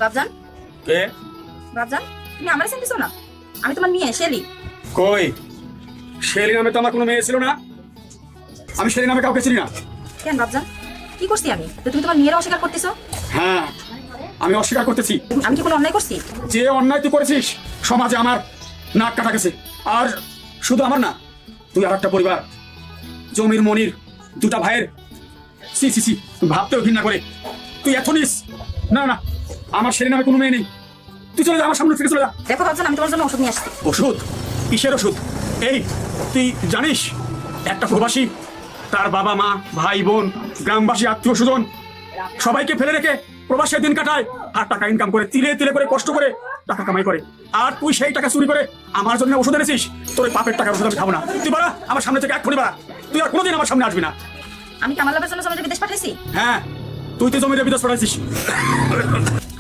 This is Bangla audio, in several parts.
বাবজান, কে? বাবজান, তুমি আমারে চিনতেছো না? আমি তোমার মেয়ে শেলি। কই, শেলি নামে তো আমার কোনো মেয়ে ছিল না। আমি শেলি নামে কাউকে চিনি না। কেন বাবজান, কি করছি আমি যে তুমি তোমার মেয়ের অস্বীকার করতেছো? হ্যাঁ, আমি অস্বীকার করতেছি। আমি কি কোনো অন্যায় করছি? যে অন্যায় তুই করেছিস, সমাজে আমার নাক কাটা গেছে। আর শুধু আমার না, তুই আর একটা পরিবার, জমির মনির দুটা ভাইয়ের, সি সি সি, ভাবতেও ঘৃণা করে তুই এত নিস। না না, আমার শেলি নামে কোনো মেয়ে নেই। তুই চলে যা, আমার সামনে থেকে চলে যা। দেখো বাবজান, আমি তোমার জন্য ওষুধ নিয়ে আসছি। ওষুধ? কিসের ওষুধ? এই, তুই জানিস একটা প্রবাসী তার বাবা মা ভাই বোন গ্রামবাসী আত্মীয় স্বজন সবাইকে ফেলে রেখে প্রবাসে দিন কাটায়, আর টাকা ইনকাম করে তিলে তিলে করে কষ্ট করে টাকা কামাই করে। আর তুই সেই টাকা চুরি করে আমার জন্য ওষুধ এনেছিস। তোর পাপের টাকার ওষুধ আমি খাবো না। তুই বাড়া, আমার সামনে থেকে এক্ষুনি বাড়া। তুই আর কোনোদিন আমার সামনে আসবি না। আমি কি আমার লাভের জন্য জমির বিদেশ পাঠাইছি? হ্যাঁ, তুই তো জমির বিদেশ পাঠাইছিস।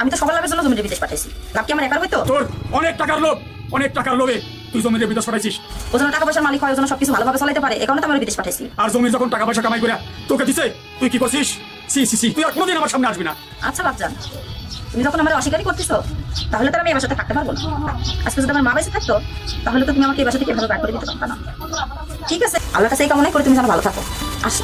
আমি তো সবার লাভের জন্য জমির বিদেশ পাঠাইছি। লাভ কি আমার একার হইতো? তোর অনেক টাকার লোভ, অনেক টাকার লোভে তুই জমির বিদেশ পাঠাইছিস। ও যেন টাকা পয়সার মালিক হয়, ও যেন সবকিছু ভালোভাবে চালাতে পারে, এই কারণে তো আমি ওর বিদেশ পাঠাইছি। আর জমির যখন টাকা পয়সা কামাই করে তোকে দিছে, তুই কি করছিস? সি সি সি, তুই আর কোনোদিন আমার সামনে আসবি না। আচ্ছা বাবজান, তুমি যখন আমার অস্বীকারই করতেছো, তাহলে তো আমি এই বাসাতে থাকতে পারবো না। আজকে যদি আমার মা বেঁচে থাকতো, তাহলে তো তুমি আমাকে এই বাসা থেকে এভাবে ব্যাক করে দিতে পারতো না। ঠিক আছে, আল্লাহর কাছে এই কামনাই করে তুমি যেন ভালো থাকো। আসি।